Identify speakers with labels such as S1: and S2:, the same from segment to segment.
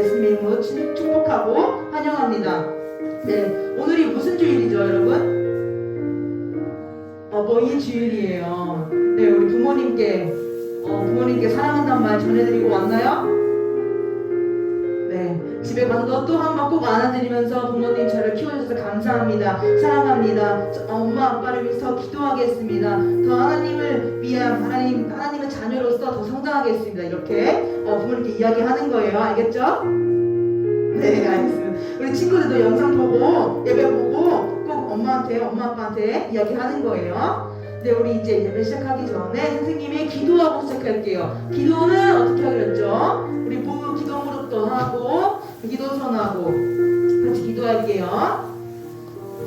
S1: 예수님의 이름으로 축복하고 환영합니다. 네, 오늘이 무슨 주일이죠, 여러분? 어버이 주일이에요. 네, 우리 부모님께 사랑한다는 말 전해드리고 왔나요? 네, 집에 가서 또 한 번 꼭 안아드리면서 부모님 저를 키워주셔서 감사합니다. 사랑합니다. 엄마 아빠를 위해서 기도하겠습니다. 더 하나님을 위한 하나님의 자녀로서 더 성장하겠습니다. 이렇게 부모님께 이야기하는 거예요. 알겠죠? 네, 알겠습니다. 우리 친구들도 영상 보고 예배 보고 꼭 엄마 아빠한테 이야기하는 거예요. 네, 우리 이제 예배 시작하기 전에 선생님이 기도하고 시작할게요. 기도는 어떻게 하기로 했죠? 우리 부부 기도 무릎도 하고 기도선하고 같이 기도할게요.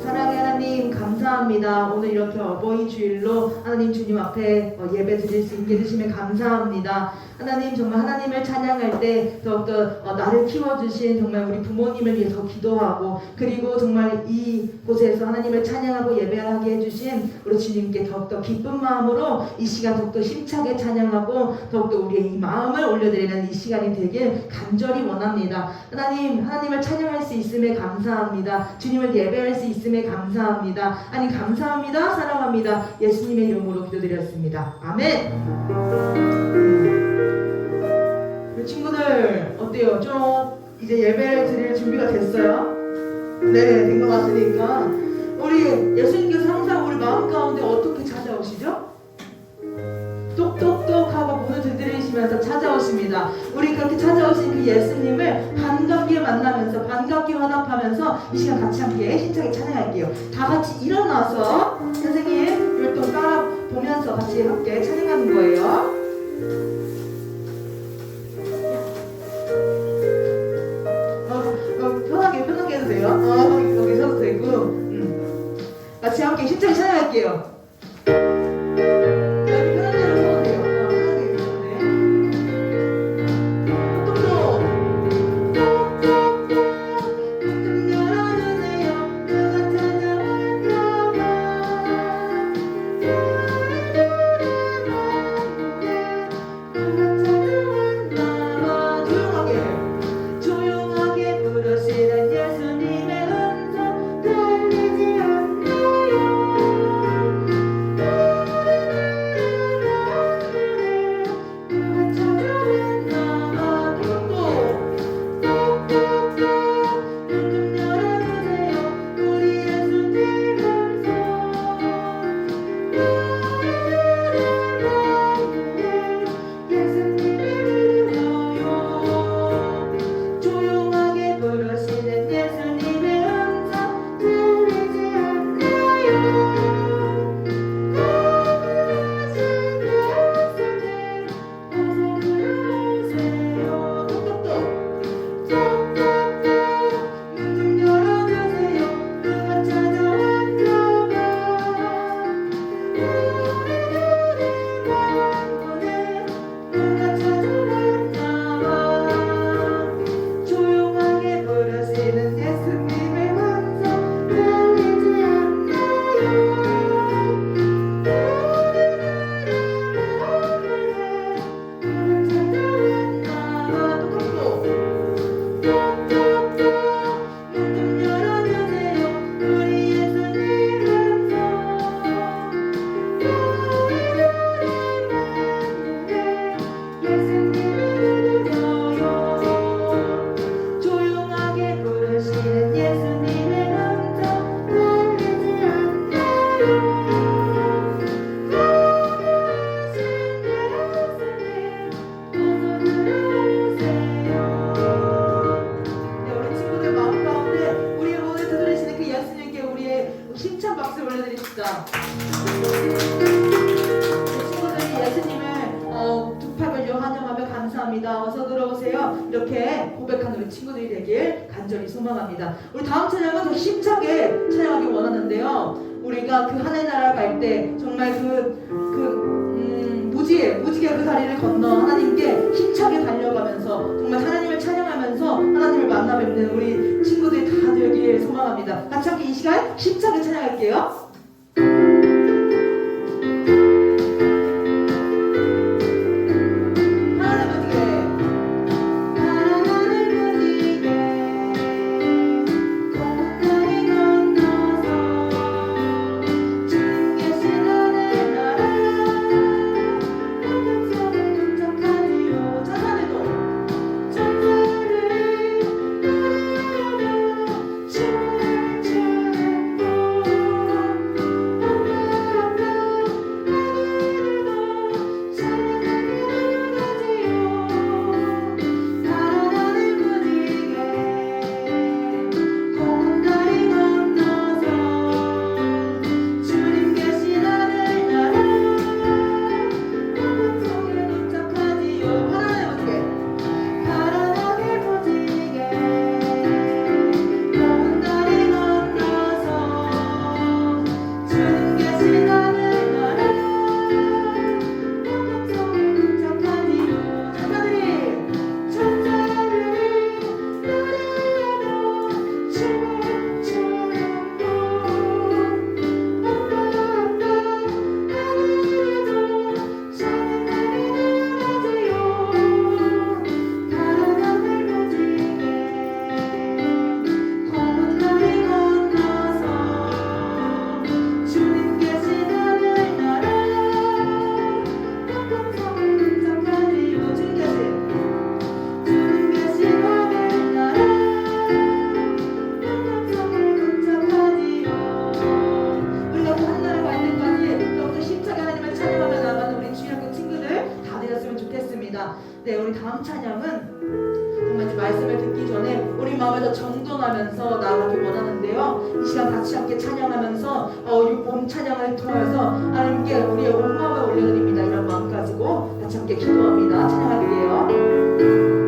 S1: 사랑의 하나님 감사합니다. 오늘 이렇게 어버이 주일로 하나님 주님 앞에 예배 드릴 수 있게 해주시면 감사합니다. 하나님 정말 하나님을 찬양할 때 더욱더 나를 키워주신 정말 우리 부모님을 위해서 기도하고 그리고 정말 이곳에서 하나님을 찬양하고 예배하게 해주신 우리 주님께 더욱더 기쁜 마음으로 이 시간 더욱더 힘차게 찬양하고 더욱더 우리의 이 마음을 올려드리는 이 시간이 되길 간절히 원합니다. 하나님을 찬양할 수 있음에 감사합니다. 주님을 예배할 수 있음에 감사합니다. 감사합니다. 사랑합니다. 예수님의 이름으로 기도드렸습니다. 아멘. 친구들 어때요? 좀 이제 예배를 드릴 준비가 됐어요? 네, 된 것 같으니까 우리 예수님께서 항상 우리 마음 가운데 어떻게 찾아오시죠? 똑똑똑 하고 문을 두드리시면서 찾아오십니다. 우리 그렇게 찾아오신 그 예수님을 반갑게 만나면서 반갑게 화답하면서 이 시간 같이 함께 힘차게 찬양할게요. 다 같이 일어나서 선생님 율동 따라 보면서 같이 함께 찬양하는 거예요. 편하게 해도 돼요. 여기 서도 되고. 같이 함께 힘차게 찬양할게요. 감사합니다. 어서 들어오세요. 이렇게 고백하는 우리 친구들이 되길 간절히 소망합니다. 우리 다음 찬양은 더 힘차게 찬양하기 원하는데요. 우리가 그 하늘 나라 갈 때 정말 무지개 그 다리를 건너 하나님께 힘차게 달려가면서 정말 하나님을 찬양하면서 하나님을 만나 뵙는 우리 친구들이 다 되길 소망합니다. 같이 함께 이 시간 힘차게 찬양할게요. 하늘 무지개 우리 마음을 더 정돈하면서 나아가기 원하는데요. 이 시간 같이 함께 찬양하면서 이 몸 찬양을 통해서 하나님께 우리의 온 마음을 올려드립니다. 이런 마음 가지고 같이 함께 기도합니다. 찬양할게요.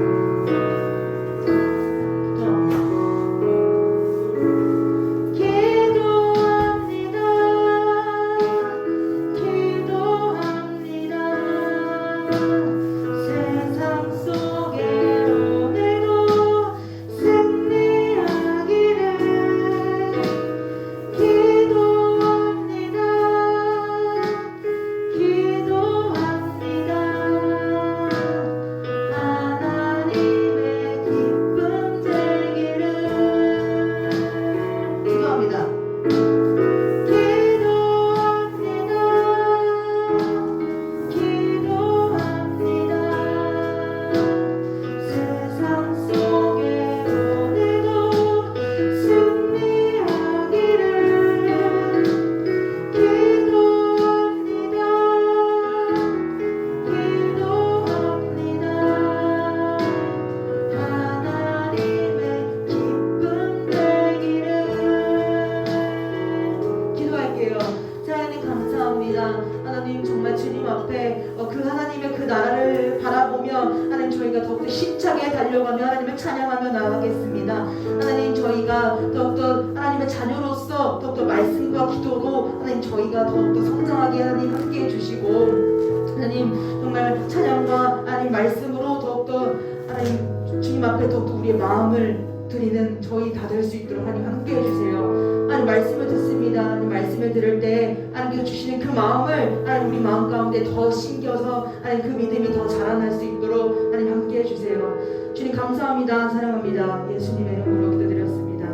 S1: 하나님 정말 주님 앞에 그 하나님의 그 나라를 바라보며 하나님 저희가 더욱더 힘차게 달려가며 하나님을 찬양하며 나아가겠습니다. 하나님 저희가 더욱더 하나님의 자녀로서 더욱더 말씀과 기도로 하나님 저희가 더욱더 성장하게 하나님 함께 해주시고 하나님 정말 찬양과 하나님 말씀으로 더욱더 하나님 주님 앞에 더욱더 우리의 마음을 드리는 저희 다 될 수 있도록 하나님 함께 해주세요. 하나님 말씀을 듣습니다. 하나님 말씀을 들을 때 하나님께서 주시는 그 마음을 하나님 우리 마음 가운데 더 심겨서 하나님 그 믿음이 더 자라날 수 있도록 하나님 함께 해주세요. 주님 감사합니다. 사랑합니다. 예수님의 이름으로 기도드렸습니다.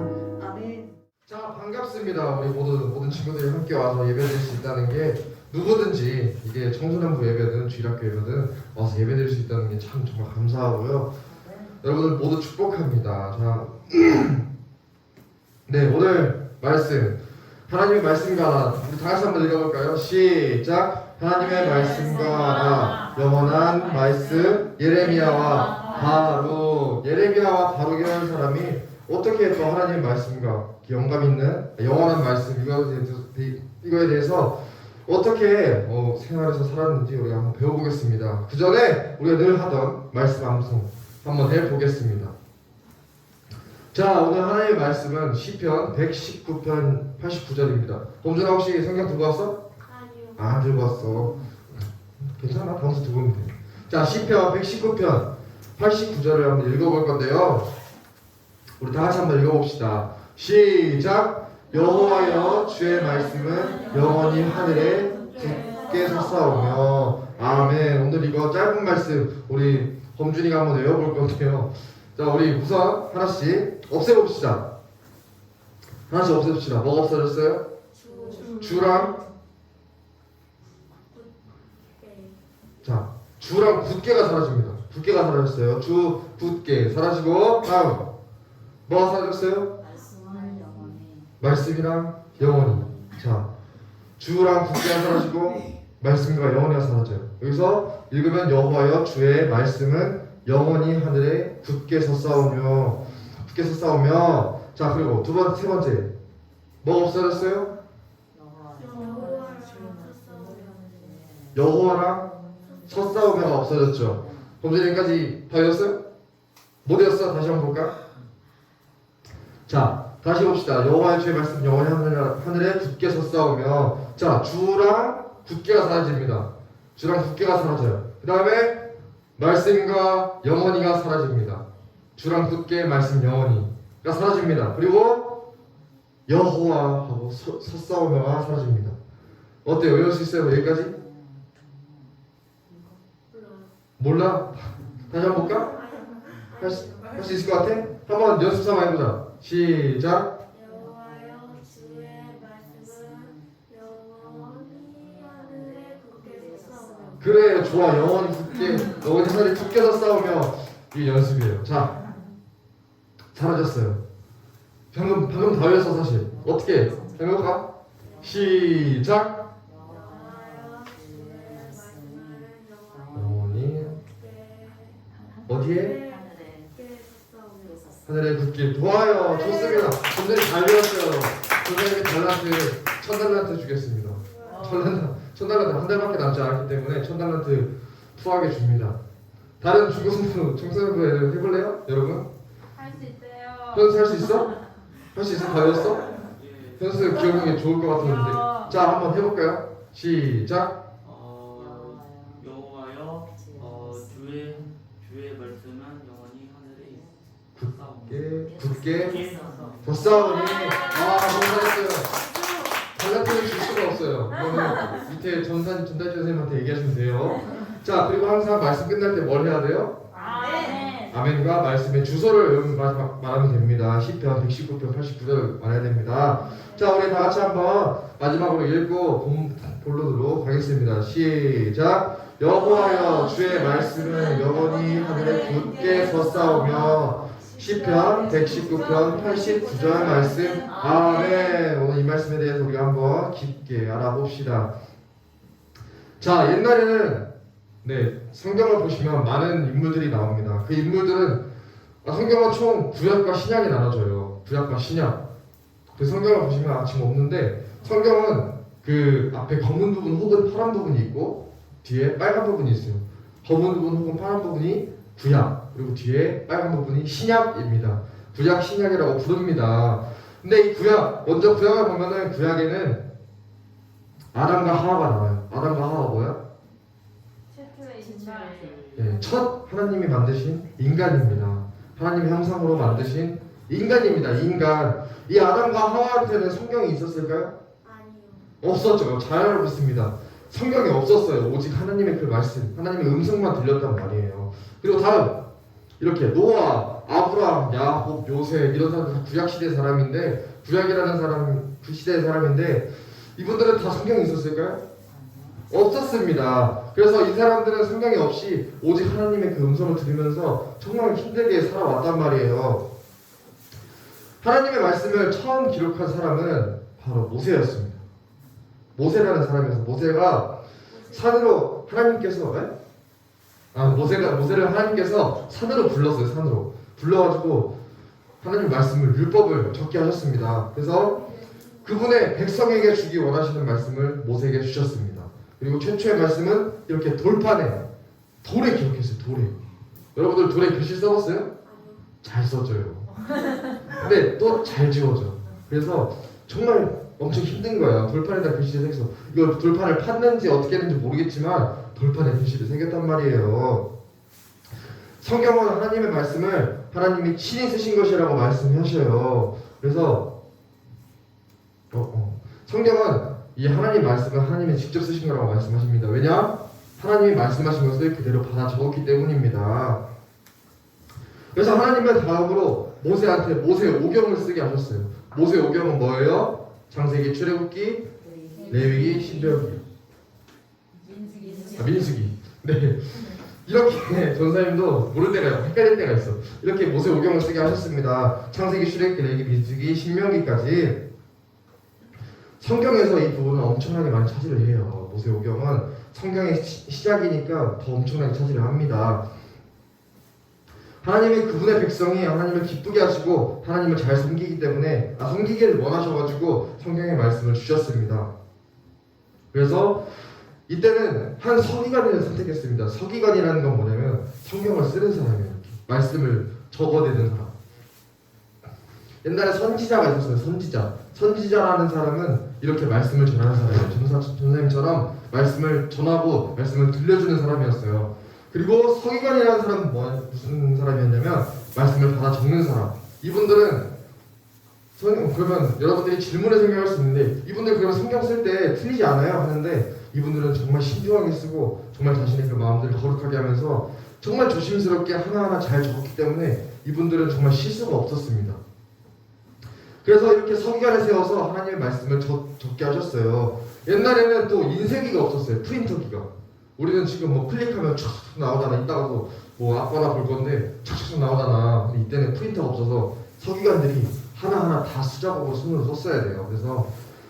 S1: 아멘.
S2: 자, 반갑습니다. 우리 모든 친구들이 함께 와서 예배드릴 수 있다는 게 누구든지 이게 청소년부 예배든 주일학교 예배든 와서 예배드릴 수 있다는 게 참 정말 감사하고요. 여러분들 모두 축복합니다. 자, 네, 오늘 말씀 하나님의 말씀과 우리 다 같이 한번 읽어볼까요? 시작. 하나님의 말씀과 영원한 말씀. 예레미야와 바룩이라는 사람이 어떻게 또 하나님의 말씀과 영감 있는 영원한 말씀 이거에 대해서 어떻게 생활에서 살았는지 우리가 한번 배워보겠습니다. 그 전에 우리가 늘 하던 말씀 암송 한번 해보겠습니다. 자, 오늘 하나님의 말씀은 시편 119편 89절입니다. 범준아 혹시 성경 들고 왔어?
S3: 아니요.
S2: 안 들고 왔어. 괜찮아? 다음부터 들고 오면 돼. 자, 시편 119편 89절을 한번 읽어볼 건데요. 우리 다 같이 한번 읽어봅시다. 시작. 여호와여 주의 말씀은 영원히 하늘에 굳게 솟사오며. 아멘. 오늘 이거 짧은 말씀 우리 범준이가 한번 외워볼 건데요. 자, 우리 우선 하나씩 없애봅시다. 하나씩 없애봅시다. 뭐가 없어졌어요? 주랑 자, 주랑 굳게가 사라집니다. 굳게가 사라졌어요. 주, 굳게 사라지고 다음 뭐가 사라졌어요? 말씀이랑 영원히. 자, 주랑 굳게가 사라지고 말씀과 영원히가 사라져요. 여기서 읽으면 여호와여 주의 말씀은 영원히 하늘에 굳게 솟사오며. 자, 그리고 세 번째 뭐가 없어졌어요? 여호와랑 솟사오며가 없어졌죠. 범죄인까지 다 읽었어요? 못 읽었어? 다시 한번 볼까? 자, 다시 봅시다. 여호와의 주의 말씀 영원히 하늘에 굳게 솟사오며. 자, 주랑 굳게가 사라집니다. 주랑 굳게가 사라져요. 그 다음에 말씀과 영원히가 사라집니다. 주랑 굳게 말씀 영원히가 사라집니다. 그리고 여호와하고 솟사오며가 사라집니다. 어때요? 외울 수 있어요? 여기까지? 몰라? 다시 한번 볼까? 할 수 있을 것 같아? 한번 연습 삼아 해보자. 시작.
S3: 여호와여 주의 말씀은 영원히 하늘에 굳게 솟사오며.
S2: 그래, 좋아. 영원히 하늘에 굳게 솟사오며. 이게 연습이에요. 자, 사라졌어요. 방금 다 외웠어 사실. 어떻게 해볼까? 시작.
S3: 여호와여 주의 말씀은
S2: 영원히 어디에?
S3: 굳게 솟사오며.
S2: 하늘에 굳게. 좋아요. 좋습니다. 선생님 잘 배웠어요. 선생님이 달란트 1000달란트 주겠습니다. 천달란트 한 달밖에 남지 않았기 때문에 1000달란트 투하게 줍니다. 다른 중고등부 청소년부 애들 해볼래요? 여러분?
S3: 할 수 있어요.
S2: 현수 할 수 있어? 할 수 있어? 다 외웠어? 현수 기억력이 좋을 것 같았는데. 자, 한번 해볼까요? 시작.
S4: 여호와여 주의 말씀은 영원히 하늘에
S2: 굳게 덧싸우니. 너무 잘했어요. 달란트를 줄 수가 없어요. 이거는 밑에 전달지 선생님한테 얘기하시면 돼요. 자, 그리고 항상 말씀 끝날 때 뭘 해야 돼요? 아멘과 말씀의 주소를 여러분 마지막 말하면 됩니다. 10편, 119편, 89절 말해야 됩니다. 자, 우리 다 같이 한번 마지막으로 읽고 본론으로 가겠습니다. 시작. 여호와여 주의 말씀은 영원히 하늘에 굳게 덧싸우며. 10편, 119편, 89절 말씀. 아멘. 오늘 이 말씀에 대해서 우리가 한번 깊게 알아봅시다. 자, 옛날에는 성경을 보시면 많은 인물들이 나옵니다. 그 인물들은 성경은 총 구약과 신약이 나눠져요. 구약과 신약. 그 성경을 보시면 지금 없는데 성경은 그 앞에 검은 부분 혹은 파란 부분이 있고 뒤에 빨간 부분이 있어요. 검은 부분 혹은 파란 부분이 구약, 그리고 뒤에 빨간 부분이 신약입니다. 구약, 신약이라고 부릅니다. 근데 이 구약, 먼저 구약을 보면은 구약에는 아담과 하와가 나와요. 아담과 하와가 뭐야? 첫 하나님이 만드신 인간입니다. 하나님의 형상으로 만드신 인간입니다. 인간. 이 아담과 하와한테는 성경이 있었을까요?
S3: 아니요.
S2: 없었죠. 잘 알고 있습니다. 성경이 없었어요. 오직 하나님의 그 말씀, 하나님의 음성만 들렸단 말이에요. 그리고 다음 이렇게 노아, 아브라함, 야곱, 요셉 이런 사람들 다 구약 시대 사람인데 구약이라는 사람 그 시대의 사람인데 이분들은 다 성경이 있었을까요? 없었습니다. 그래서 이 사람들은 성경이 없이 오직 하나님의 그 음성을 들으면서 정말 힘들게 살아왔단 말이에요. 하나님의 말씀을 처음 기록한 사람은 바로 모세였습니다. 모세라는 사람이어서 모세가 산으로 하나님께서 모세를 하나님께서 산으로 불렀어요. 산으로 불러가지고 하나님 말씀을 율법을 적게 하셨습니다. 그래서 그분의 백성에게 주기 원하시는 말씀을 모세에게 주셨습니다. 그리고 최초의 말씀은 이렇게 돌판에 돌에 기록했어요. 돌에. 여러분들 돌에 글씨 써봤어요? 잘 써져요. 근데 또 잘 지워져. 그래서 정말 엄청 힘든 거예요. 돌판에다 글씨를 새겨서 이거 돌판을 팠는지 어떻게 했는지 모르겠지만 돌판에 글씨를 새겼단 말이에요. 성경은 하나님의 말씀을 하나님이 친히 쓰신 것이라고 말씀하셔요. 그래서 성경은 이 하나님 말씀을 하나님이 직접 쓰신 거라고 말씀하십니다. 왜냐? 하나님이 말씀하신 것을 그대로 받아 적었기 때문입니다. 그래서 하나님은 다음으로 모세한테 모세오경을 쓰게 하셨어요. 모세오경은 뭐예요? 창세기, 출애굽기, 레위기, 신명기, 민수기. 네. 이렇게 전사님도 모를 때가 헷갈릴 때가 있어. 이렇게 모세오경을 쓰게 하셨습니다. 창세기, 출애굽기, 레위기, 민수기, 신명기까지. 성경에서 이 부분은 엄청나게 많이 차지를 해요. 모세오경은 성경의 시작이니까 더 엄청나게 차지를 합니다. 하나님이 그분의 백성이 하나님을 기쁘게 하시고 하나님을 잘 섬기기 때문에 섬기기를 원하셔가지고 성경의 말씀을 주셨습니다. 그래서 이때는 한 서기관을 선택했습니다. 서기관이라는 건 뭐냐면 성경을 쓰는 사람이에요. 말씀을 적어내는 사람. 옛날에 선지자가 있었어요. 선지자라는 사람은 이렇게 말씀을 전하는 사람이에요. 전사님처럼 말씀을 전하고 말씀을 들려주는 사람이었어요. 그리고 서기관이라는 사람은 무슨 사람이었냐면 말씀을 받아 적는 사람. 이분들은 그러면 여러분들이 질문을 생각할 수 있는데 이분들 그러면 성경 쓸 때 틀리지 않아요? 하는데 이분들은 정말 신중하게 쓰고 정말 자신의 그 마음들을 거룩하게 하면서 정말 조심스럽게 하나하나 잘 적었기 때문에 이분들은 정말 실수가 없었습니다. 그래서 이렇게 서기관을 세워서 하나님의 말씀을 적게 하셨어요. 옛날에는 또 인쇄기가 없었어요. 프린터기가. 우리는 지금 뭐 클릭하면 촥 나오잖아. 이따가도 뭐 아빠나 볼 건데 촥 나오잖아. 근데 이때는 프린터가 없어서 서기관들이 하나하나 다 수작업으로 손으로 썼어야 돼요. 그래서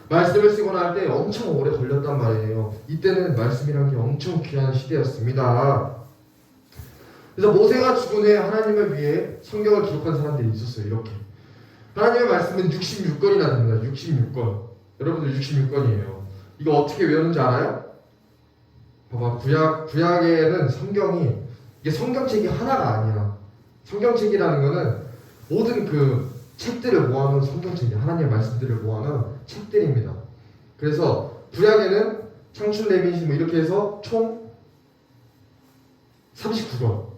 S2: 말씀을 쓰거나 할 때 엄청 오래 걸렸단 말이에요. 이때는 말씀이란 게 엄청 귀한 시대였습니다. 그래서 모세가 죽은 후에 하나님을 위해 성경을 기록한 사람들이 있었어요. 이렇게 하나님의 말씀은 66권이나 됩니다. 66권. 여러분들 66권이에요. 이거 어떻게 외우는지 알아요? 봐봐, 구약에는 성경이 이게 성경책이 하나가 아니야. 성경책이라는 거는 모든 그 책들을 모아놓은 성경책이 하나님의 말씀들을 모아놓은 책들입니다. 그래서 구약에는 창출 레위기 뭐 이렇게 해서 총 39권.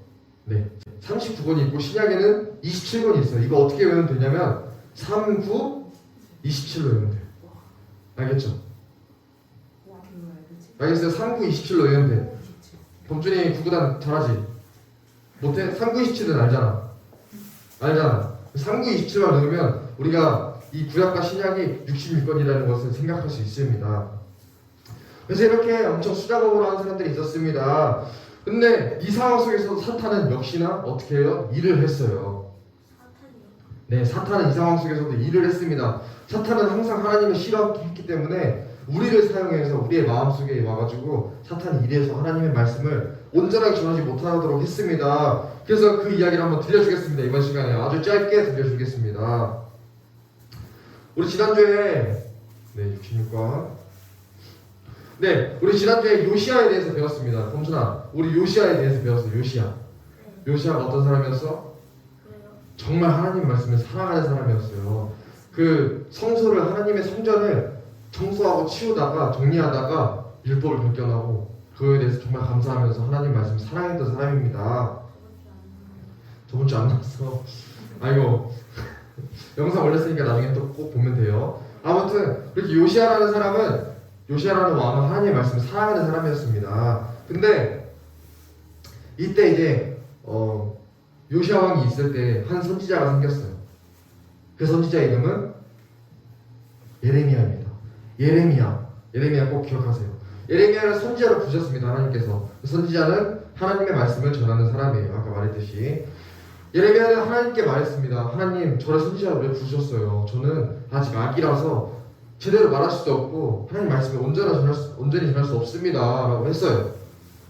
S2: 네, 39권이 있고 신약에는 27권이 있어요. 이거 어떻게 외우면 되냐면 3, 9, 27로 외우면 돼요. 알겠죠? 알겠어요? 3, 9, 27로 외우면 돼. 범준이 구구단 잘하지? 못해? 3, 9, 27은 알잖아. 알잖아. 3, 9, 27만 넣으면 우리가 이 구약과 신약이 66권이라는 것을 생각할 수 있습니다. 그래서 이렇게 엄청 수작업으로 하는 사람들이 있었습니다. 근데 이 상황 속에서 사탄은 역시나 어떻게 해요? 일을 했어요. 네, 사탄은 이 상황 속에서도 일을 했습니다. 사탄은 항상 하나님을 싫어했기 때문에 우리를 사용해서 우리의 마음속에 와가지고 사탄이 일해서 하나님의 말씀을 온전하게 전하지 못하도록 했습니다. 그래서 그 이야기를 한번 들려주겠습니다. 이번 시간에 아주 짧게 들려주겠습니다. 우리 지난주에 66권 우리 지난주에 요시아에 대해서 배웠습니다. 범준아, 우리 요시아에 대해서 배웠어. 요시아가 어떤 사람이었어? 정말 하나님 말씀을 사랑하는 사람이었어요. 그 성소를 하나님의 성전을 청소하고 치우다가 정리하다가 율법을 벗겨나고 그거에 대해서 정말 감사하면서 하나님 말씀을 사랑했던 사람입니다. 저번 주 안 나왔어. 아이고 영상 올렸으니까 나중에 또 꼭 보면 돼요. 아무튼 그렇게 요시아라는 왕은 하나님의 말씀을 사랑하는 사람이었습니다. 근데 이때 이제 요시아 왕이 있을 때 한 선지자가 생겼어요. 그 선지자 이름은 예레미야입니다. 예레미야 꼭 기억하세요. 예레미야를 선지자로 부르셨습니다. 하나님께서. 그 선지자는 하나님의 말씀을 전하는 사람이에요. 아까 말했듯이 예레미야는 하나님께 말했습니다. 하나님, 저를 선지자로 왜 부르셨어요? 저는 아직 아기라서 제대로 말할 수도 없고 하나님 말씀을 온전히 전할 수 없습니다 라고 했어요.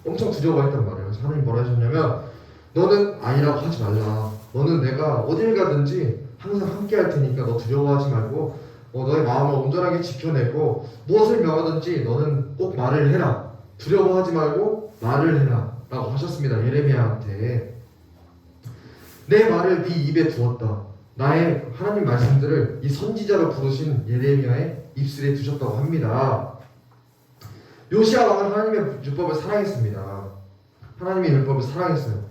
S2: 엄청 두려워했단 말이에요. 그래서 하나님 뭐라 하셨냐면 너는 아이라고 하지 말라. 너는 내가 어딜 가든지 항상 함께 할 테니까 너 두려워하지 말고 너의 마음을 온전하게 지켜내고 무엇을 명하든지 너는 꼭 말을 해라. 두려워하지 말고 말을 해라 라고 하셨습니다. 예레미야한테. 내 말을 네 입에 두었다. 나의 하나님 말씀들을 이 선지자로 부르신 예레미야의 입술에 두셨다고 합니다. 요시아 왕은 하나님의 율법을 사랑했습니다. 하나님의 율법을 사랑했어요.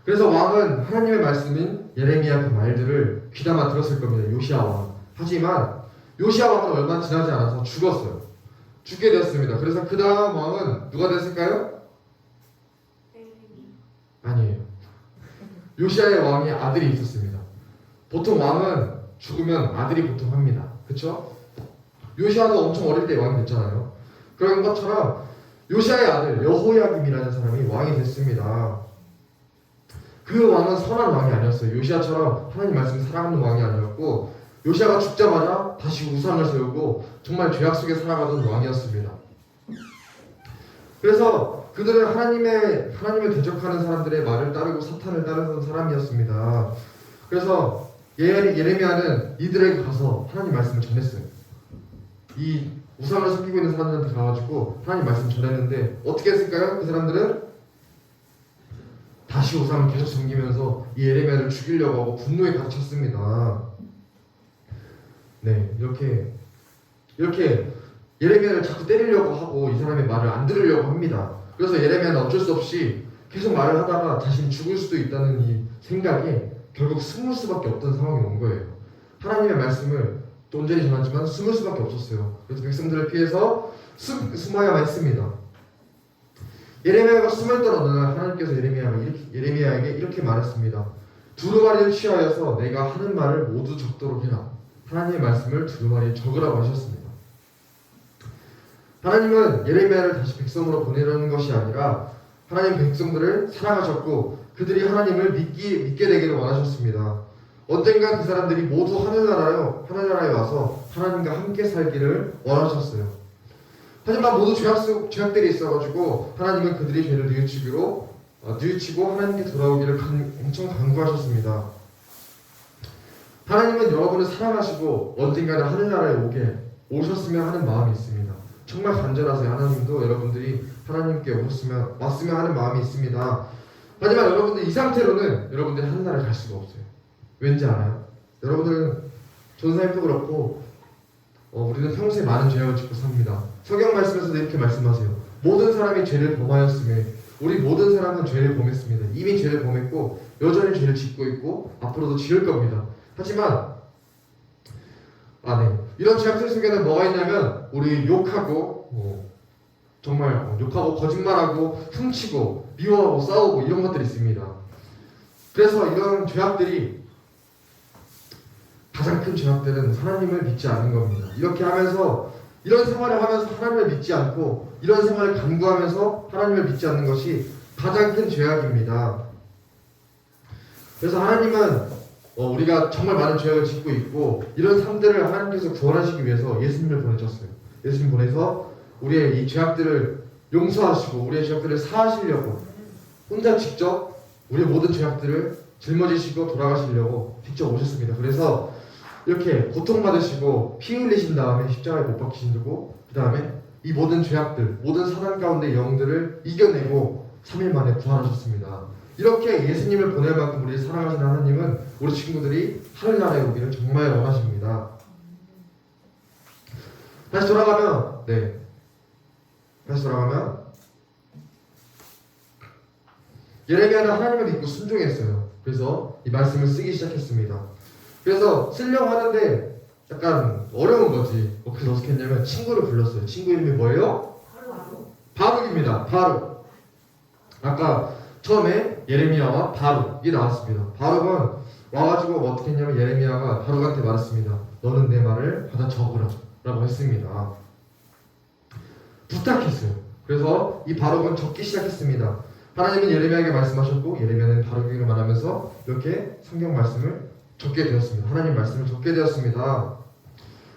S2: 그래서 왕은 하나님의 말씀인 예레미야 그 말들을 귀담아 들었을 겁니다. 요시아 왕. 하지만 요시아 왕은 얼마 지나지 않아서 죽었어요. 죽게 되었습니다. 그래서 그 다음 왕은 누가 됐을까요? 아니에요. 요시아의 왕이 아들이 있었습니다. 보통 왕은 죽으면 아들이 보통 합니다. 그쵸? 요시아도 엄청 어릴 때 왕이 됐잖아요. 그런 것처럼 요시아의 아들 여호야김이라는 사람이 왕이 됐습니다. 그 왕은 선한 왕이 아니었어요. 요시아처럼 하나님 말씀 사랑하는 왕이 아니었고 요시아가 죽자마자 다시 우상을 세우고 정말 죄악 속에 살아가던 왕이었습니다. 그래서 그들은 하나님을 대적하는 사람들의 말을 따르고 사탄을 따르던 사람이었습니다. 그래서 예레미야는 이들에게 가서 하나님 말씀을 전했어요. 이 우상을 섬기고 있는 사람들한테 가가지고 하나님 말씀 전했는데 어떻게 했을까요? 그 사람들은 다시 우상을 계속 섬기면서 이 예레미야를 죽이려고 하고 분노에 가득 찼습니다. 네, 이렇게 예레미야를 자꾸 때리려고 하고 이 사람의 말을 안 들으려고 합니다. 그래서 예레미야는 어쩔 수 없이 계속 말을 하다가 자신이 죽을 수도 있다는 이 생각에 결국 숨을 수밖에 없던 상황이 온 거예요. 하나님의 말씀을 또 온전히 전하지만 숨을 수밖에 없었어요. 그래서 백성들을 피해서 숨어야만 했습니다. 예레미야가 숨을 떠는 어느 날 하나님께서 예레미야에게 이렇게 말했습니다. 두루마리를 취하여서 내가 하는 말을 모두 적도록 해라. 하나님의 말씀을 두루마리에 적으라고 하셨습니다. 하나님은 예레미야를 다시 백성으로 보내려는 것이 아니라 하나님 백성들을 사랑하셨고 그들이 하나님을 믿게 되기를 원하셨습니다. 언젠가 그 사람들이 모두 하늘나라에 와서 하나님과 함께 살기를 원하셨어요. 하지만 모두 죄악들이 있어가지고 하나님은 그들이 죄를 뉘우치기로 뉘우치고 하나님께 돌아오기를 엄청 간구하셨습니다. 하나님은 여러분을 사랑하시고 언젠가는 하늘나라에 오셨으면 하는 마음이 있습니다. 정말 간절하세요. 하나님도 여러분들이 하나님께 왔으면 하는 마음이 있습니다. 하지만 여러분들 이 상태로는 여러분들이 하늘나라에 갈 수가 없어요. 왠지 알아요? 여러분들은 전사님도 그렇고 우리는 평소에 많은 죄악을 짓고 삽니다. 성경 말씀에서도 이렇게 말씀하세요. 모든 사람이 죄를 범하였음에 우리 모든 사람은 죄를 범했습니다. 이미 죄를 범했고 여전히 죄를 짓고 있고 앞으로도 지을 겁니다. 하지만 이런 죄악들 속에는 뭐가 있냐면 우리 욕하고 정말 욕하고 거짓말하고 훔치고 미워하고 싸우고 이런 것들이 있습니다. 그래서 이런 죄악들이 가장 큰 죄악들은 하나님을 믿지 않는 겁니다. 이렇게 하면서 이런 생활을 하면서 하나님을 믿지 않고 이런 생활을 간구하면서 하나님을 믿지 않는 것이 가장 큰 죄악입니다. 그래서 하나님은 우리가 정말 많은 죄악을 짓고 있고 이런 삶들을 하나님께서 구원하시기 위해서 예수님을 보내셨어요. 예수님 보내서 우리의 이 죄악들을 용서하시고 우리의 죄악들을 사하시려고 혼자 직접 우리의 모든 죄악들을 짊어지시고 돌아가시려고 직접 오셨습니다. 그래서 이렇게 고통받으시고 피 흘리신 다음에 십자가에 못 박히시고 그 다음에 이 모든 죄악들, 모든 사단 가운데 영들을 이겨내고 3일 만에 부활하셨습니다. 이렇게 예수님을 보낼 만큼 우리를 사랑하시는 하나님은 우리 친구들이 하늘나라에 오기를 정말 원하십니다. 다시 돌아가면 예레미야는 하나님을 믿고 순종했어요. 그래서 이 말씀을 쓰기 시작했습니다. 그래서 쓰려고 하는데 약간 어려운 거지. 그래서 어떻게 했냐면 친구를 불렀어요. 친구 이름이 뭐예요? 바룩입니다. 바룩. 아까 처음에 예레미야와 바룩이 나왔습니다. 바룩은 와가지고 어떻게 했냐면 예레미야가 바룩한테 말했습니다. 너는 내 말을 받아 적으라 라고 했습니다. 부탁했어요. 그래서 이 바룩은 적기 시작했습니다. 하나님은 예레미야에게 말씀하셨고 예레미야는 바룩에게 말하면서 이렇게 성경 말씀을 적게 되었습니다. 하나님 말씀을 적게 되었습니다.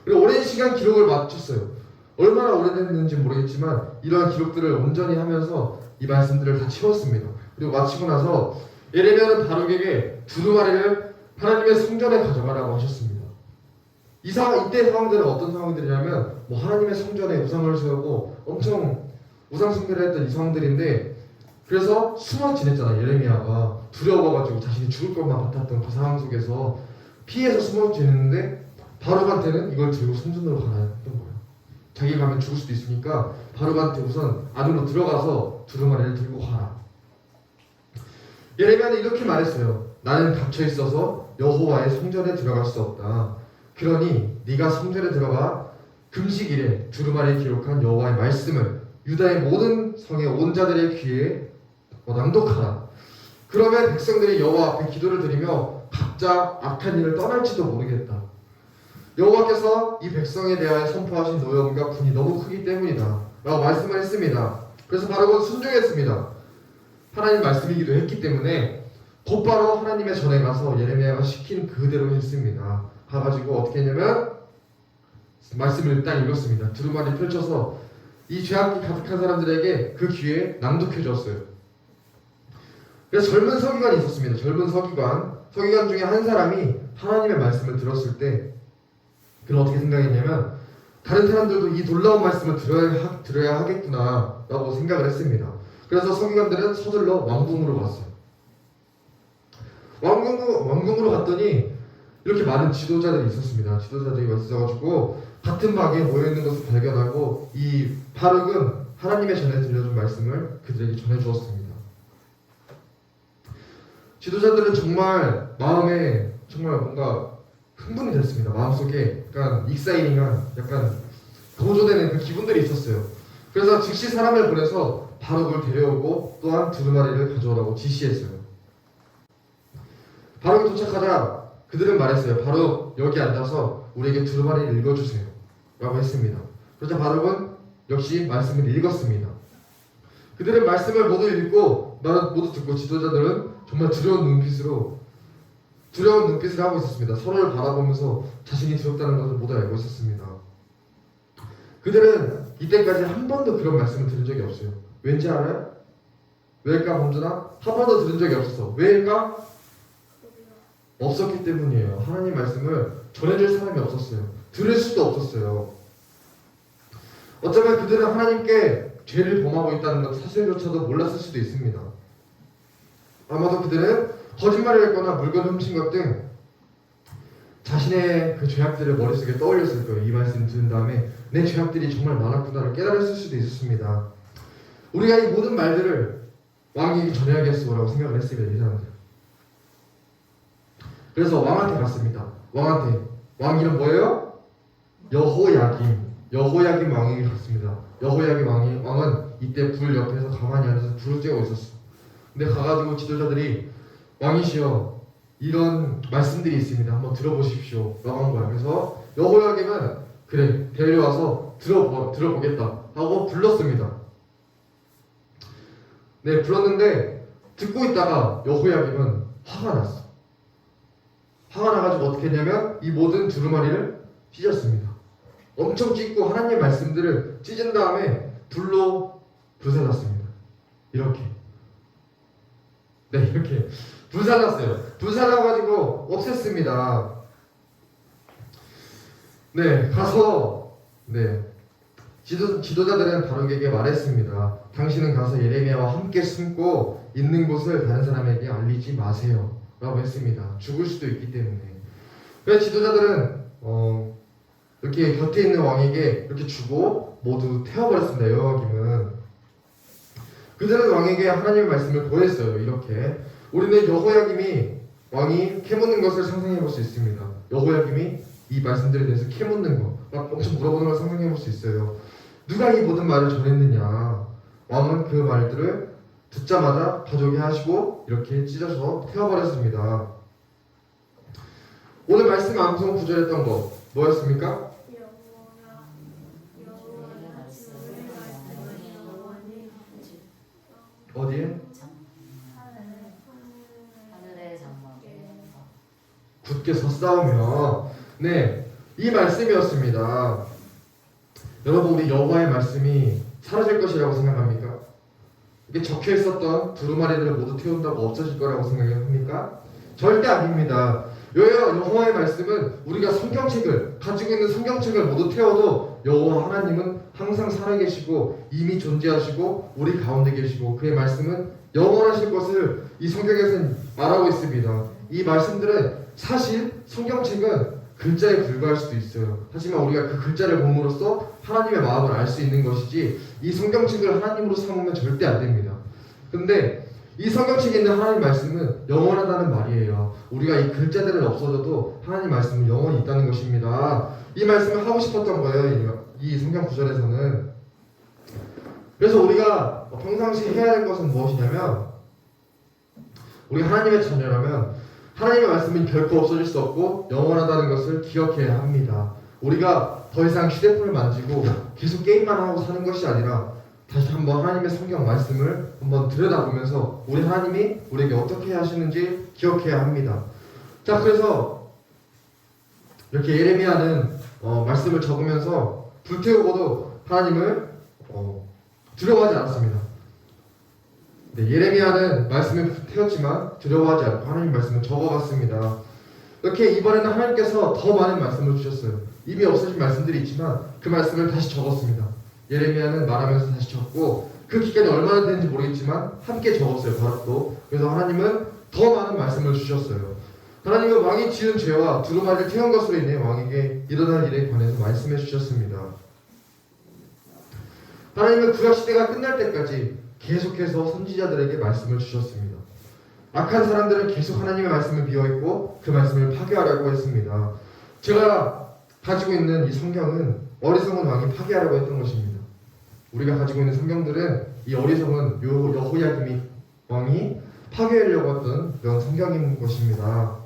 S2: 그리고 오랜 시간 기록을 마쳤어요. 얼마나 오래됐는지 모르겠지만 이러한 기록들을 온전히 하면서 이 말씀들을 다 채웠습니다. 그리고 마치고 나서 예레미야는 바룩에게 두루마리를 하나님의 성전에 가져가라고 하셨습니다. 이때 상황들은 어떤 상황들이냐면 하나님의 성전에 우상을 세우고 엄청 우상 숭배를 했던 이 상황들인데 그래서 숨어 지냈잖아요. 예레미야가 두려워가지고 자신이 죽을 것만 같았던 그 상황 속에서 피해서 숨어 지냈는데 바룩한테는 이걸 들고 성전으로 가라 했던 거예요. 자기가 가면 죽을 수도 있으니까 바룩한테 우선 안으로 들어가서 두루마리를 들고 가라. 예레미야는 이렇게 말했어요. 나는 닫혀 있어서 여호와의 성전에 들어갈 수 없다. 그러니 네가 성전에 들어가 금식일에 두루마리에 기록한 여호와의 말씀을 유다의 모든 성의 온 자들의 귀에 낭독하라. 그러면 백성들이 여호와 앞에 기도를 드리며 각자 악한 일을 떠날지도 모르겠다. 여호와께서 이 백성에 대하여 선포하신 노여움과 분이 너무 크기 때문이다 라고 말씀을 했습니다. 그래서 바룩은 순종했습니다. 하나님 말씀이기도 했기 때문에 곧바로 하나님의 전에 가서 예레미야가 시킨 그대로 했습니다. 가가지고 어떻게 했냐면 말씀을 딱 읽었습니다. 두루마리 펼쳐서 이 죄악이 가득한 사람들에게 그 귀에 낭독해 줬어요. 그래서 젊은 서기관이 있었습니다. 젊은 서기관 중에 한 사람이 하나님의 말씀을 들었을 때 그는 어떻게 생각했냐면 다른 사람들도 이 놀라운 말씀을 들어야 하겠구나 라고 생각을 했습니다. 그래서 서기관들은 서둘러 왕궁으로 갔어요. 왕궁으로 갔더니 이렇게 많은 지도자들이 있었습니다. 지도자들이 있어가지고 같은 방에 모여있는 것을 발견하고 이 바룩은 하나님의 전에 들려준 말씀을 그들에게 전해주었습니다. 지도자들은 정말 마음에 정말 뭔가 흥분이 됐습니다. 마음속에 약간 익사이링한 약간 고조되는 그 기분들이 있었어요. 그래서 즉시 사람을 보내서 바룩을 데려오고 또한 두루마리를 가져오라고 지시했어요. 바룩이 도착하자 그들은 말했어요. 바룩 여기 앉아서 우리에게 두루마리를 읽어주세요 라고 했습니다. 그러자 바룩은 역시 말씀을 읽었습니다. 그들은 말씀을 모두 읽고 모두 듣고 지도자들은 정말 두려운 눈빛을 하고 있었습니다. 서로를 바라보면서 자신이 두렵다는 것을 모두 알고 있었습니다. 그들은 이때까지 한 번도 그런 말씀을 들은 적이 없어요. 왠지 알아요? 왜일까 범준아? 한 번도 들은 적이 없었어. 왜일까? 없었기 때문이에요. 하나님 말씀을 전해줄 사람이 없었어요. 들을 수도 없었어요. 어쩌면 그들은 하나님께 죄를 범하고 있다는 것 사실조차도 몰랐을 수도 있습니다. 아마도 그들은 거짓말을 했거나 물건 훔친 것 등 자신의 그 죄악들을 머릿속에 떠올렸을 거예요. 이 말씀 들은 다음에 내 죄악들이 정말 많았구나를 깨달았을 수도 있었습니다. 우리가 이 모든 말들을 왕에게 전해야겠소라고 생각을 했습니다. 이 사람들. 그래서 왕한테 갔습니다. 왕한테. 왕 이름 뭐예요? 여호야김 왕에게 갔습니다. 여호야김 왕은 이때 불 옆에서 가만히 앉아서 불을 쬐고 있었어. 근데 가가지고 지도자들이 왕이시여 이런 말씀들이 있습니다. 한번 들어보십시오 라고 한 거야. 그래서 여호야김은 그래 데려와서 들어보겠다 하고 불렀습니다. 네, 불렀는데 듣고 있다가 여호야김은 화가 났어. 화가 나가지고 어떻게 했냐면 이 모든 두루마리를 찢었습니다. 엄청 찢고 하나님 말씀들을 찢은 다음에 불로 불살랐습니다. 이렇게. 네, 이렇게 불살랐어요. 불살라가지고 없앴습니다. 네, 가서 지도자들은 바룩에게 말했습니다. 당신은 가서 예레미야와 함께 숨고 있는 곳을 다른 사람에게 알리지 마세요 라고 했습니다. 죽을 수도 있기 때문에. 그래서 지도자들은 이렇게 곁에 있는 왕에게 이렇게 주고 모두 태워버렸습니다. 여호야김은. 그들은 왕에게 하나님의 말씀을 고했어요. 이렇게 우리는 여호야김이 왕이 캐묻는 것을 상상해 볼 수 있습니다. 여호야김이 이 말씀들에 대해서 캐묻는 거, 막 엄청 물어보는 걸 상상해 볼 수 있어요. 누가 이 모든 말을 전했느냐? 왕은 그 말들을 듣자마자 가족이 하시고 이렇게 찢어서 태워버렸습니다. 오늘 말씀 암송 구절했던 거 뭐였습니까? 어디에?
S5: 하늘의 장막에
S2: 굳게 섰사오며 이 말씀이었습니다. 여러분 우리 여호와의 말씀이 사라질 것이라고 생각합니까? 이게 적혀 있었던 두루마리들을 모두 태운다고 없어질 거라고 생각합니까? 절대 아닙니다. 여호와의 말씀은 우리가 성경책을 가지고 있는 성경책을 모두 태워도 여호와 하나님은 항상 살아계시고 이미 존재하시고 우리 가운데 계시고 그의 말씀은 영원하실 것을 이 성경에서는 말하고 있습니다. 이 말씀들은 사실 성경책은 글자에 불과할 수도 있어요. 하지만 우리가 그 글자를 봄으로써 하나님의 마음을 알 수 있는 것이지 이 성경책을 하나님으로 삼으면 절대 안 됩니다. 근데 이 성경책에 있는 하나님 말씀은 영원하다는 말이에요. 우리가 이 글자들은 없어져도 하나님 말씀은 영원히 있다는 것입니다. 이 말씀을 하고 싶었던 거예요. 이 성경 구절에서는. 그래서 우리가 평상시 해야 될 것은 무엇이냐면 우리 하나님의 자녀라면 하나님의 말씀은 결코 없어질 수 없고 영원하다는 것을 기억해야 합니다. 우리가 더 이상 휴대폰을 만지고 계속 게임만 하고 사는 것이 아니라 다시 한번 하나님의 성경 말씀을 한번 들여다보면서 우리 하나님이 우리에게 어떻게 하시는지 기억해야 합니다. 자, 그래서 이렇게 예레미야는 말씀을 적으면서 불태우고도 하나님을 두려워하지 않았습니다. 예레미야는 말씀을 태웠지만 두려워하지 않고 하나님 말씀을 적어갔습니다. 이렇게 이번에는 하나님께서 더 많은 말씀을 주셨어요. 이미 없어진 말씀들이 있지만 그 말씀을 다시 적었습니다. 예레미야는 말하면서 다시 적고 그 기간이 얼마나 되는지 모르겠지만 함께 적었어요. 바룩도. 그래서 하나님은 더 많은 말씀을 주셨어요. 하나님은 왕이 지은 죄와 두루마리를 태운 것으로 인해 왕에게 일어날 일에 관해서 말씀해 주셨습니다. 하나님은 구약시대가 끝날 때까지 계속해서 선지자들에게 말씀을 주셨습니다. 악한 사람들은 계속 하나님의 말씀을 비워있고 그 말씀을 파괴하려고 했습니다. 제가 가지고 있는 이 성경은 어리석은 왕이 파괴하려고 했던 것입니다. 우리가 가지고 있는 성경들은 이 어리석은 여호야김 왕이 파괴하려고 했던 그런 성경인 것입니다.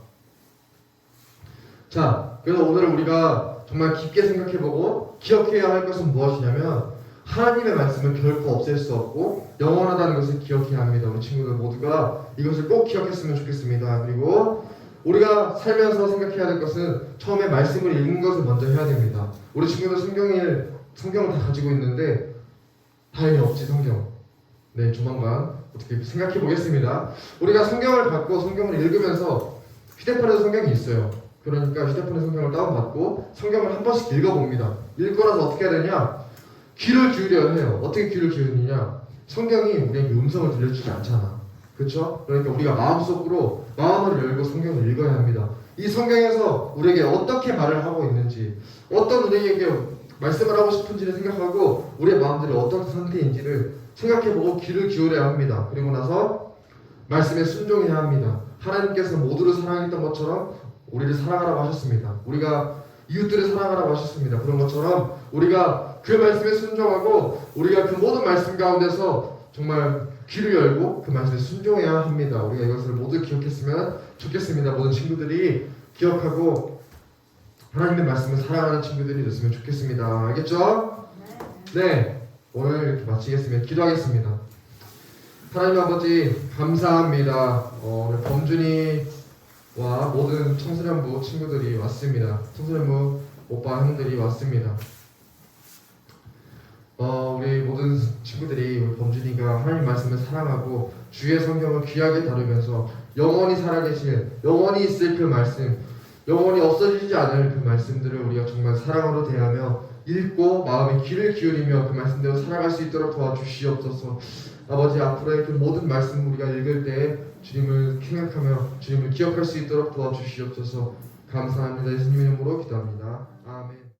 S2: 자, 그래서 오늘 우리가 정말 깊게 생각해보고 기억해야 할 것은 무엇이냐면 하나님의 말씀을 결코 없앨 수 없고 영원하다는 것을 기억해야 합니다. 우리 친구들 모두가 이것을 꼭 기억했으면 좋겠습니다. 그리고 우리가 살면서 생각해야 될 것은 처음에 말씀을 읽는 것을 먼저 해야 됩니다. 우리 친구들 성경을 다 가지고 있는데 다행히 없지 성경. 조만간 어떻게 생각해 보겠습니다. 우리가 성경을 받고 성경을 읽으면서 휴대폰에도 성경이 있어요. 그러니까 휴대폰에 성경을 다운받고 성경을 한 번씩 읽어봅니다. 읽고 나서 어떻게 해야 되냐? 귀를 기울여야 해요. 어떻게 귀를 기울이냐? 성경이 우리에게 음성을 들려주지 않잖아. 그렇죠? 그러니까 우리가 마음속으로 마음을 열고 성경을 읽어야 합니다. 이 성경에서 우리에게 어떻게 말을 하고 있는지, 어떤 우리에게 말씀을 하고 싶은지를 생각하고 우리의 마음들이 어떤 상태인지를 생각해보고 귀를 기울여야 합니다. 그리고 나서 말씀에 순종해야 합니다. 하나님께서 모두를 사랑했던 것처럼 우리를 사랑하라고 하셨습니다. 우리가 이웃들을 사랑하라고 하셨습니다. 그런 것처럼 우리가 그 말씀에 순종하고 우리가 그 모든 말씀 가운데서 정말 귀를 열고 그 말씀에 순종해야 합니다. 우리가 이것을 모두 기억했으면 좋겠습니다. 모든 친구들이 기억하고 하나님의 말씀을 사랑하는 친구들이 됐으면 좋겠습니다. 알겠죠? 네, 오늘 이렇게 마치겠습니다. 기도하겠습니다. 하나님 아버지 감사합니다. 오늘 범준이와 모든 청소년부 친구들이 왔습니다. 청소년부 오빠 형들이 왔습니다. 우리 모든 친구들이 우리 범준이가 하나님 말씀을 사랑하고 주의 성경을 귀하게 다루면서 영원히 살아계실, 영원히 있을 그 말씀, 영원히 없어지지 않을 그 말씀들을 우리가 정말 사랑으로 대하며 읽고 마음의 귀를 기울이며 그 말씀대로 살아갈 수 있도록 도와주시옵소서. 아버지 앞으로의 그 모든 말씀 우리가 읽을 때 주님을 생각하며 주님을 기억할 수 있도록 도와주시옵소서. 감사합니다. 예수님의 이름으로 기도합니다. 아멘.